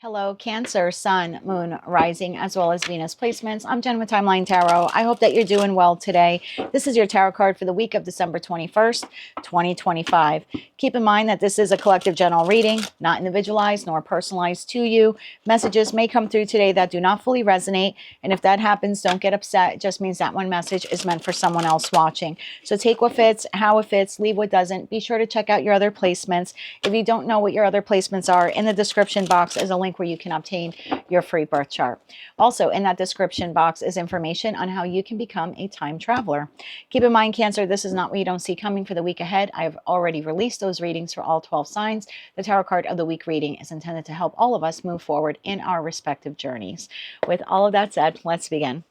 Hello, Cancer, Sun, Moon, Rising, as well as Venus placements. I'm Jen with Timeline Tarot. I hope that you're doing well today. This is your tarot card for the week of December 21st, 2025. Keep in mind that this is a collective general reading, not individualized nor personalized to you. Messages may come through today that do not fully resonate. And if that happens, don't get upset. It just means that one message is meant for someone else watching. So take what fits, how it fits, leave what doesn't. Be sure to check out your other placements. If you don't know what your other placements are, in the description box is a link where you can obtain your free birth chart. Also, in that description box is information on how you can become a time traveler. Keep in mind, Cancer, this is not what you don't see coming for the week ahead. I have already released those readings for all 12 signs. The tarot card of the week reading is intended to help all of us move forward in our respective journeys. With all of that said, let's begin.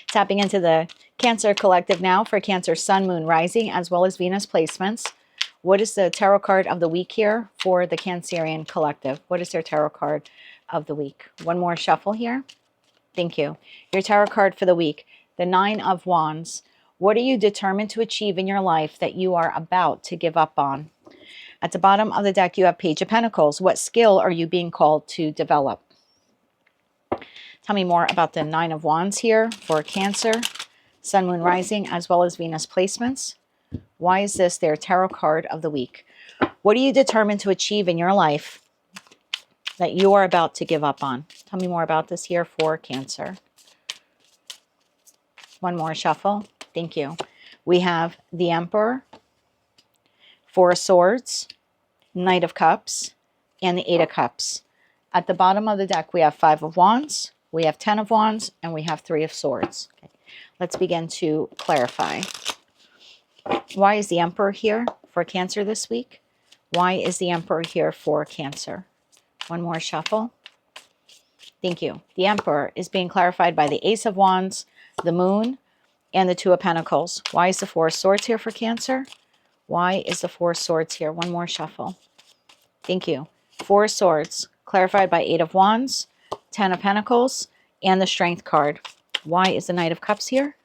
Tapping into the Cancer collective now for Cancer, Sun, Moon, Rising, as well as Venus placements. What is the tarot card of the week here for the Cancerian collective? What is their tarot card of the week? One more shuffle here. Thank you. Your tarot card for the week, the Nine of Wands. What are you determined to achieve in your life that you are about to give up on? At the bottom of the deck, you have Page of Pentacles. What skill are you being called to develop? Tell me more about the Nine of Wands here for Cancer, Sun, Moon, Rising, as well as Venus placements. Why is this their tarot card of the week? What are you determined to achieve in your life that you are about to give up on? Tell me more about this here for Cancer. One more shuffle. Thank you. We have the Emperor, Four of Swords, Knight of Cups, and the Eight of Cups. At the bottom of the deck, we have Five of Wands, we have 10 of Wands, and we have Three of Swords. Okay. Let's begin to clarify. Why is the Emperor here for Cancer this week? Why is the Emperor here for Cancer? One more shuffle. Thank you. The Emperor is being clarified by the Ace of Wands, the Moon, and the Two of Pentacles. Why is the Four of Swords here for Cancer? Why is the Four of Swords here? One more shuffle. Thank you. Four of Swords, clarified by Eight of Wands, 10 of Pentacles, and the Strength card. Why is the Knight of Cups here?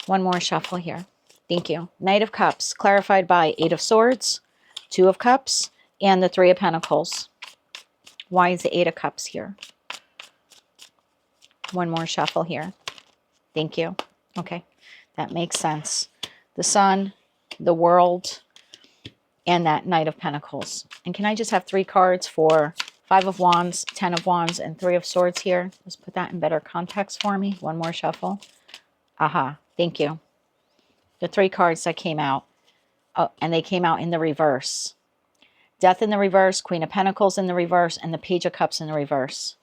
One more shuffle here. Thank you. Knight of Cups, clarified by Eight of Swords, Two of Cups, and the Three of Pentacles. Why is the Eight of Cups here? One more shuffle here. Thank you. Okay, that makes sense. The Sun, the World, and that Knight of Pentacles. And can I just have three cards for Five of Wands, 10 of Wands, and Three of Swords here? Let's put that in better context for me. One more shuffle. Aha, thank you. The three cards that came out. Oh, and they came out in the reverse. Death in the reverse, Queen of Pentacles in the reverse, and the Page of Cups in the reverse.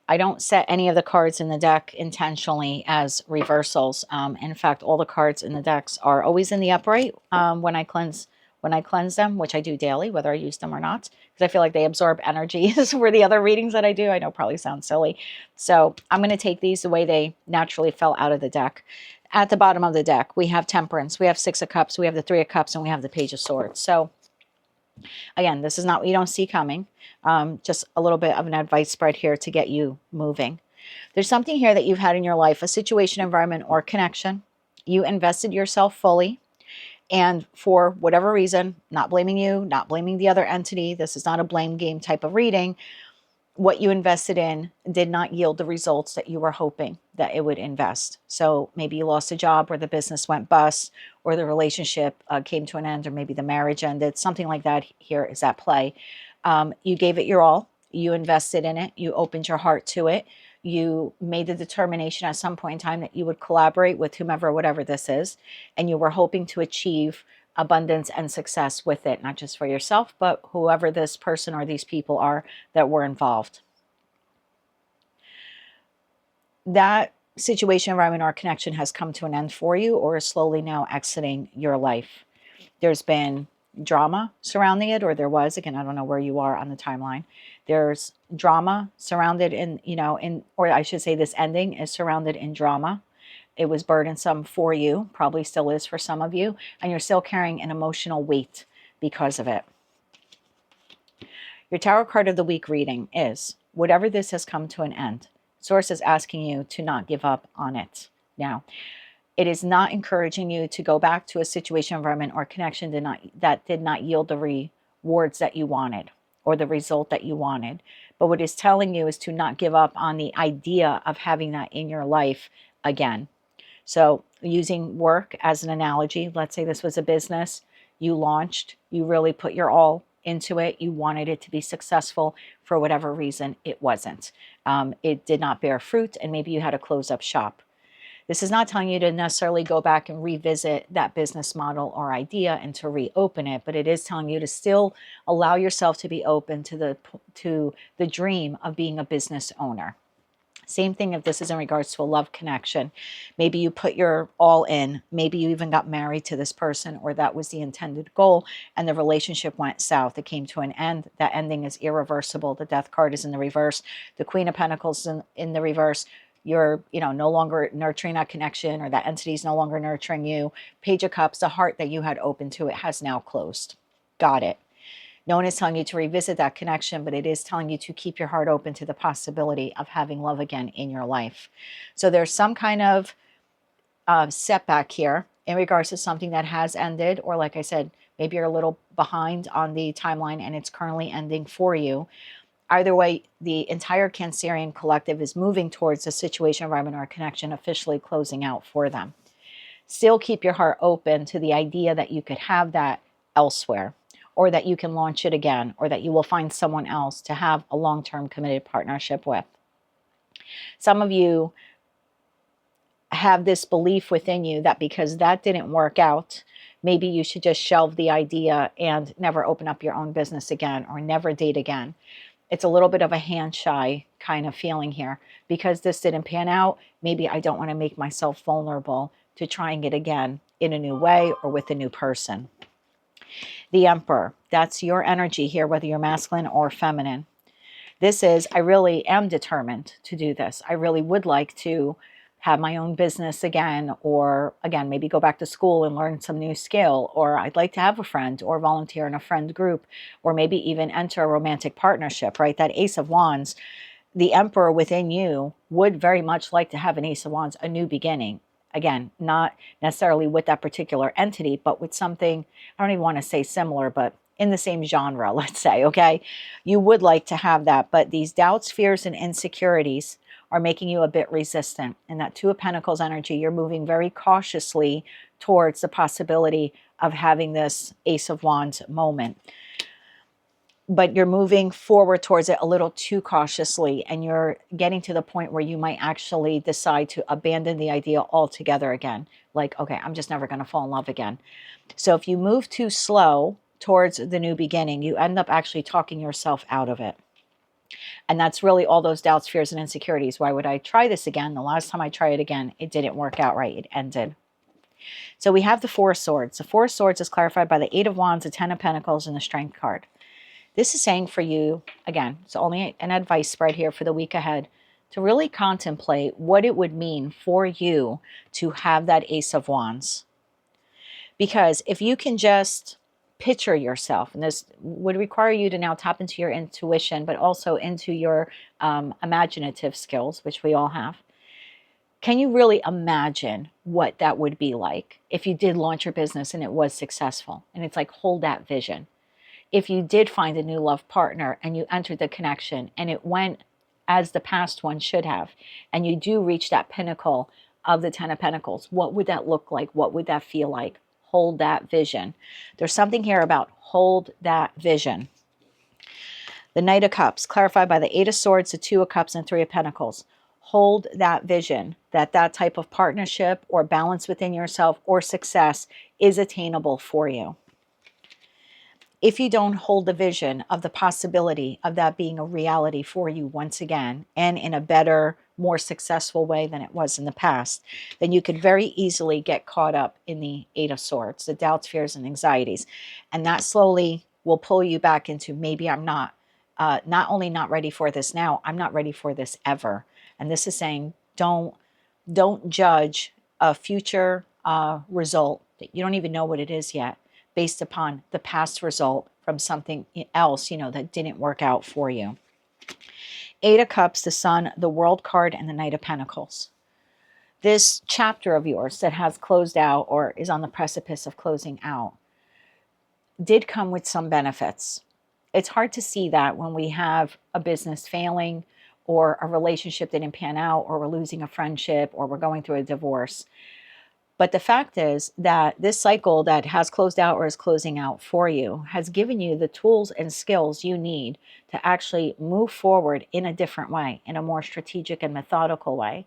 I don't set any of the cards in the deck intentionally as reversals. In fact, all the cards in the decks are always in the upright when I cleanse them, which I do daily, whether I use them or not, because I feel like they absorb energies for the other readings that I do. I know probably sounds silly. So I'm going to take these the way they naturally fell out of the deck. At the bottom of the deck, we have Temperance, we have Six of Cups, we have the Three of Cups, and we have the Page of Swords. So again, this is not what you don't see coming. Just a little bit of an advice spread here to get you moving. There's something here that you've had in your life, a situation, environment, or connection. You invested yourself fully. And for whatever reason, not blaming you, not blaming the other entity, this is not a blame game type of reading. What you invested in did not yield the results that you were hoping that it would invest. So maybe you lost a job, or the business went bust, or the relationship came to an end, or maybe the marriage ended. Something like that here is at play. You gave it your all. You invested in it. You opened your heart to it. You made the determination at some point in time that you would collaborate with whomever, whatever this is, and you were hoping to achieve abundance and success with it, not just for yourself, but whoever this person or these people are that were involved. That situation, environment, or connection has come to an end for you, or is slowly now exiting your life. There's been drama surrounding it, or there was. Again, I don't know where you are on the timeline. There's drama surrounded in, or I should say this ending is surrounded in drama. It was burdensome for you, probably still is for some of you, and you're still carrying an emotional weight because of it. Your tarot card of the week reading is, whatever this has come to an end, Source is asking you to not give up on it. Now, it is not encouraging you to go back to a situation, environment, or connection that did not yield the rewards that you wanted. or the result that you wanted. But what it's telling you is to not give up on the idea of having that in your life again. So using work as an analogy, let's say this was a business you launched, you really put your all into it, you wanted it to be successful. For whatever reason, it wasn't. It did not bear fruit, and maybe you had to close up shop. This is not telling you to necessarily go back and revisit that business model or idea and to reopen it, but it is telling you to still allow yourself to be open to the dream of being a business owner. Same thing if this is in regards to a love connection. Maybe you put your all in. Maybe you even got married to this person, or that was the intended goal, and the relationship went south. It came to an end. That ending is irreversible. The Death card is in the reverse. The Queen of Pentacles in the reverse. You're, no longer nurturing that connection, or that entity is no longer nurturing you. Page of Cups, the heart that you had open to it has now closed. Got it. No one is telling you to revisit that connection, but it is telling you to keep your heart open to the possibility of having love again in your life. So there's some kind of setback here in regards to something that has ended, or like I said, maybe you're a little behind on the timeline and it's currently ending for you. Either way, the entire Cancerian collective is moving towards a situation, environment, or connection officially closing out for them. Still keep your heart open to the idea that you could have that elsewhere, or that you can launch it again, or that you will find someone else to have a long-term committed partnership with. Some of you have this belief within you that because that didn't work out, maybe you should just shelve the idea and never open up your own business again, or never date again. It's a little bit of a hand shy kind of feeling here. Because this didn't pan out, maybe I don't want to make myself vulnerable to trying it again in a new way or with a new person. The Emperor, that's your energy here, whether you're masculine or feminine. This is, I really am determined to do this. I really would like to have my own business again, or again, maybe go back to school and learn some new skill, or I'd like to have a friend or volunteer in a friend group, or maybe even enter a romantic partnership, right? That Ace of Wands, the Emperor within you would very much like to have an Ace of Wands, a new beginning. Again, not necessarily with that particular entity, but with something, I don't even want to say similar, but in the same genre, let's say, okay? You would like to have that, but these doubts, fears, and insecurities are making you a bit resistant. And that Two of Pentacles energy, you're moving very cautiously towards the possibility of having this Ace of Wands moment. But you're moving forward towards it a little too cautiously, and you're getting to the point where you might actually decide to abandon the idea altogether again. Like, okay, I'm just never going to fall in love again. So if you move too slow towards the new beginning, you end up actually talking yourself out of it. And that's really all those doubts, fears, and insecurities. Why would I try this again? The last time I tried it again, it didn't work out right. It ended. So we have the Four of Swords. The Four of Swords is clarified by the Eight of Wands, the Ten of Pentacles, and the Strength card. This is saying for you, again, it's only an advice spread here for the week ahead, to really contemplate what it would mean for you to have that Ace of Wands. Because if you can just picture yourself, and this would require you to now tap into your intuition, but also into your imaginative skills, which we all have. Can you really imagine what that would be like if you did launch your business and it was successful? And it's like, hold that vision. If you did find a new love partner and you entered the connection and it went as the past one should have, and you do reach that pinnacle of the Ten of Pentacles, what would that look like? What would that feel like? Hold that vision. There's something here about hold that vision. The Knight of Cups, clarified by the Eight of Swords, the Two of Cups, and Three of Pentacles. Hold that vision, that type of partnership or balance within yourself or success is attainable for you. If you don't hold the vision of the possibility of that being a reality for you once again, and in a better, more successful way than it was in the past, then you could very easily get caught up in the Eight of Swords, the doubts, fears, and anxieties. And that slowly will pull you back into, maybe I'm not only not ready for this now, I'm not ready for this ever. And this is saying, don't judge a future result that you don't even know what it is yet, based upon the past result from something else, that didn't work out for you. Eight of Cups, the Sun, the World card, and the Knight of Pentacles. This chapter of yours that has closed out or is on the precipice of closing out did come with some benefits. it's hard to see that when we have a business failing or a relationship that didn't pan out, or we're losing a friendship, or we're going through a divorce. But the fact is that this cycle that has closed out or is closing out for you has given you the tools and skills you need to actually move forward in a different way, in a more strategic and methodical way.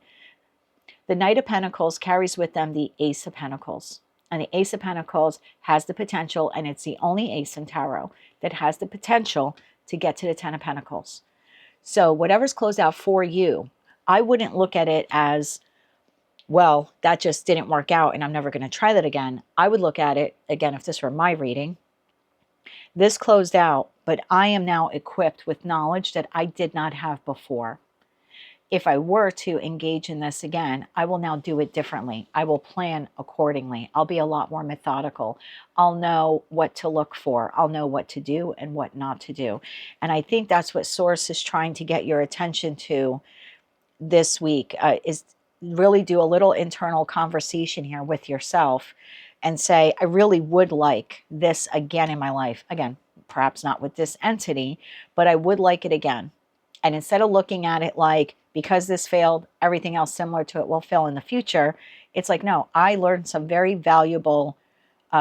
The Knight of Pentacles carries with them the Ace of Pentacles. And the Ace of Pentacles has the potential, and it's the only ace in tarot that has the potential to get to the Ten of Pentacles. So whatever's closed out for you, I wouldn't look at it as, well, that just didn't work out and I'm never going to try that again. I would look at it, again, if this were my reading, this closed out, but I am now equipped with knowledge that I did not have before. If I were to engage in this again, I will now do it differently. I will plan accordingly. I'll be a lot more methodical. I'll know what to look for. I'll know what to do and what not to do. And I think that's what Source is trying to get your attention to this week, is really do a little internal conversation here with yourself and say, I really would like this again in my life. Again, perhaps not with this entity, but I would like it again. And instead of looking at it like, because this failed, everything else similar to it will fail in the future, it's like, no, I learned some very valuable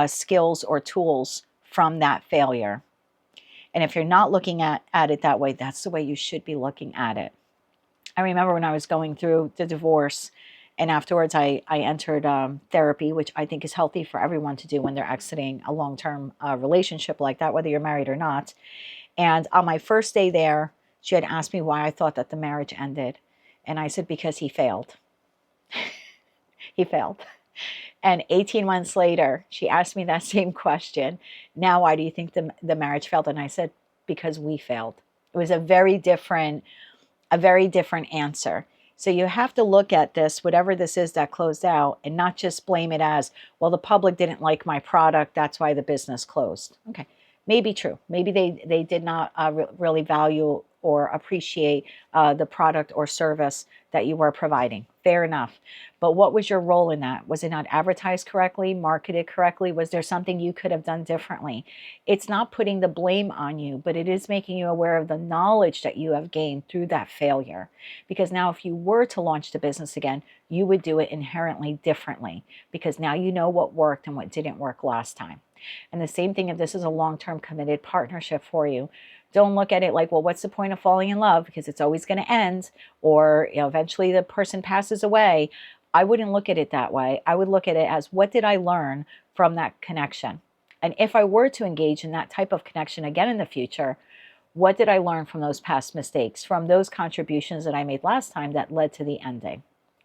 skills or tools from that failure. And if you're not looking at it that way, that's the way you should be looking at it. I remember when I was going through the divorce, and afterwards I entered therapy, which I think is healthy for everyone to do when they're exiting a long-term relationship like that, whether you're married or not. And on my first day there, she had asked me why I thought that the marriage ended. And I said, because he failed. He failed. And 18 months later, she asked me that same question. Now, why do you think the marriage failed? And I said, because we failed. It was a very different answer. So you have to look at this, whatever this is that closed out, and not just blame it as, well, the public didn't like my product, that's why the business closed. Okay, maybe true. Maybe they did not really value or appreciate the product or service that you were providing. Fair enough. But what was your role in that? Was it not advertised correctly, marketed correctly? Was there something you could have done differently? It's not putting the blame on you, but it is making you aware of the knowledge that you have gained through that failure. Because now if you were to launch the business again, you would do it inherently differently, because now you know what worked and what didn't work last time. And the same thing if this is a long-term committed partnership for you. Don't look at it like, well, what's the point of falling in love? Because it's always going to end, or eventually the person passes away. I wouldn't look at it that way. I would look at it as, what did I learn from that connection? And if I were to engage in that type of connection again in the future, what did I learn from those past mistakes, from those contributions that I made last time that led to the ending?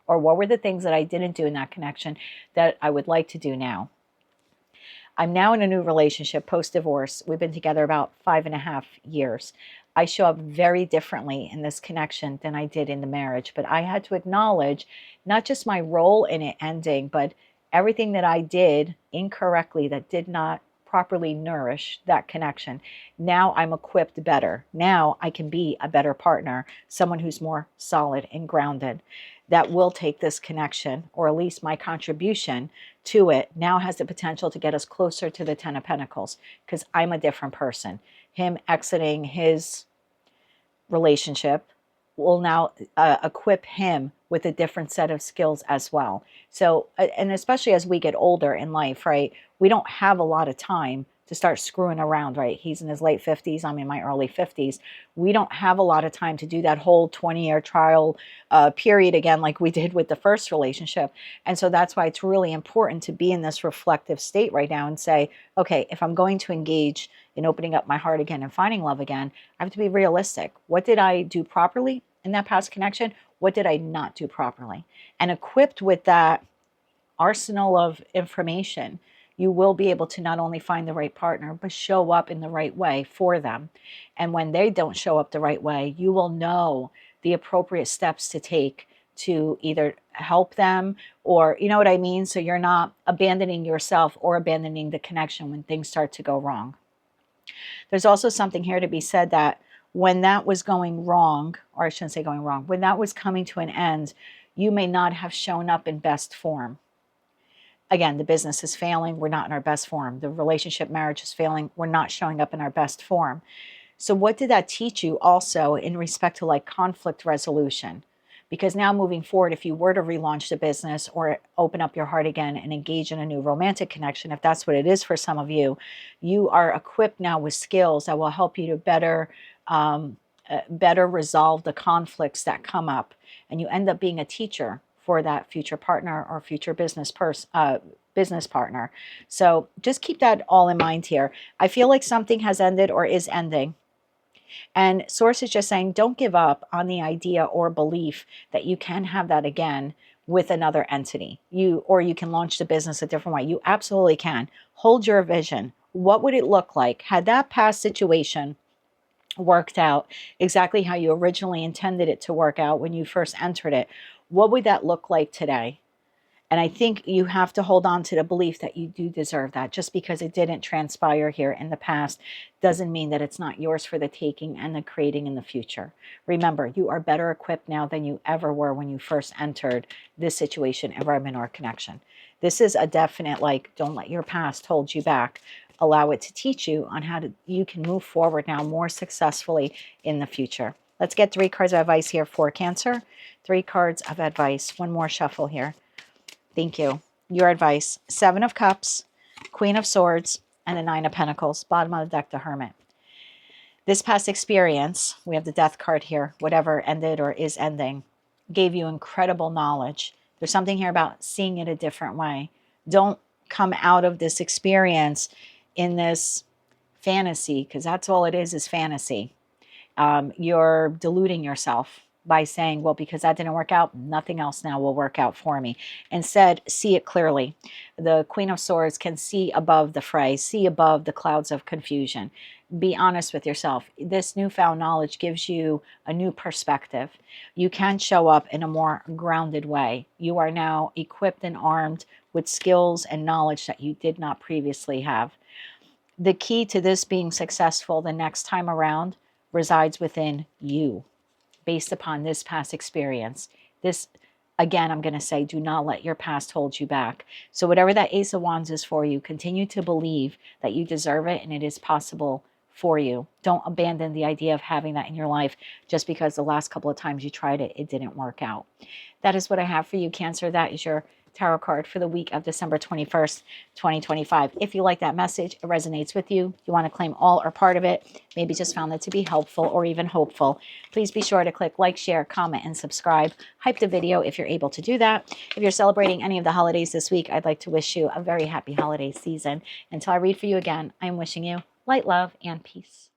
Or what were the things that I didn't do in that connection that I would like to do now? I'm now in a new relationship post-divorce. We've been together about 5.5 years. I show up very differently in this connection than I did in the marriage, but I had to acknowledge not just my role in it ending, but everything that I did incorrectly that did not properly nourish that connection. Now I'm equipped better. Now I can be a better partner, someone who's more solid and grounded, that will take this connection, or at least my contribution to it, now has the potential to get us closer to the Ten of Pentacles, because I'm a different person. Him exiting his relationship will now equip him with a different set of skills as well. So, and especially as we get older in life, right, we don't have a lot of time to start screwing around, right? He's in his late 50s, I'm in my early 50s. We don't have a lot of time to do that whole 20-year trial period again like we did with the first relationship. And so that's why it's really important to be in this reflective state right now and say, okay, if I'm going to engage in opening up my heart again and finding love again, I have to be realistic. What did I do properly in that past connection? What did I not do properly? And equipped with that arsenal of information, you will be able to not only find the right partner, but show up in the right way for them. And when they don't show up the right way, you will know the appropriate steps to take to either help them, or, you know what I mean? So you're not abandoning yourself or abandoning the connection when things start to go wrong. There's also something here to be said that when that was going wrong, or I shouldn't say going wrong, when that was coming to an end, you may not have shown up in best form. Again, the business is failing, we're not in our best form. The relationship, marriage is failing, we're not showing up in our best form. So what did that teach you also in respect to like conflict resolution? Because now moving forward, if you were to relaunch the business or open up your heart again and engage in a new romantic connection, if that's what it is for some of you, you are equipped now with skills that will help you to better resolve the conflicts that come up. And you end up being a teacher for that future partner or future business partner. So just keep that all in mind here. I feel like something has ended or is ending. And Source is just saying, don't give up on the idea or belief that you can have that again with another entity. Or you can launch the business a different way. You absolutely can. Hold your vision. What would it look like had that past situation worked out exactly how you originally intended it to work out when you first entered it? What would that look like today? And I think you have to hold on to the belief that you do deserve that. Just because it didn't transpire here in the past doesn't mean that it's not yours for the taking and the creating in the future. Remember, you are better equipped now than you ever were when you first entered this situation, environment, or connection. This is a definite, like, don't let your past hold you back. Allow it to teach you on how you can move forward now more successfully in the future. Let's get 3 cards of advice here for Cancer. 3 cards of advice. One more shuffle here. Thank you. Your advice. 7 of Cups, Queen of Swords, and the 9 of Pentacles. Bottom of the deck, the Hermit. This past experience, we have the Death card here, whatever ended or is ending, gave you incredible knowledge. There's something here about seeing it a different way. Don't come out of this experience in this fantasy, because that's all it is fantasy. You're deluding yourself by saying, well, because that didn't work out, nothing else now will work out for me. Instead, see it clearly. The Queen of Swords can see above the fray, see above the clouds of confusion. Be honest with yourself. This newfound knowledge gives you a new perspective. You can show up in a more grounded way. You are now equipped and armed with skills and knowledge that you did not previously have. The key to this being successful the next time around resides within you, based upon this past experience. This, again, I'm going to say, do not let your past hold you back. So whatever that Ace of Wands is for you, continue to believe that you deserve it and it is possible for you. Don't abandon the idea of having that in your life just because the last couple of times you tried it, it didn't work out. That is what I have for you, Cancer. That is your tarot card for the week of December 21st, 2025. If you like that message, it resonates with you, you want to claim all or part of it, maybe just found it to be helpful or even hopeful, please be sure to click like, share, comment, and subscribe. Hype the video if you're able to do that. If you're celebrating any of the holidays this week, I'd like to wish you a very happy holiday season. Until I read for you again, I'm wishing you light, love, and peace.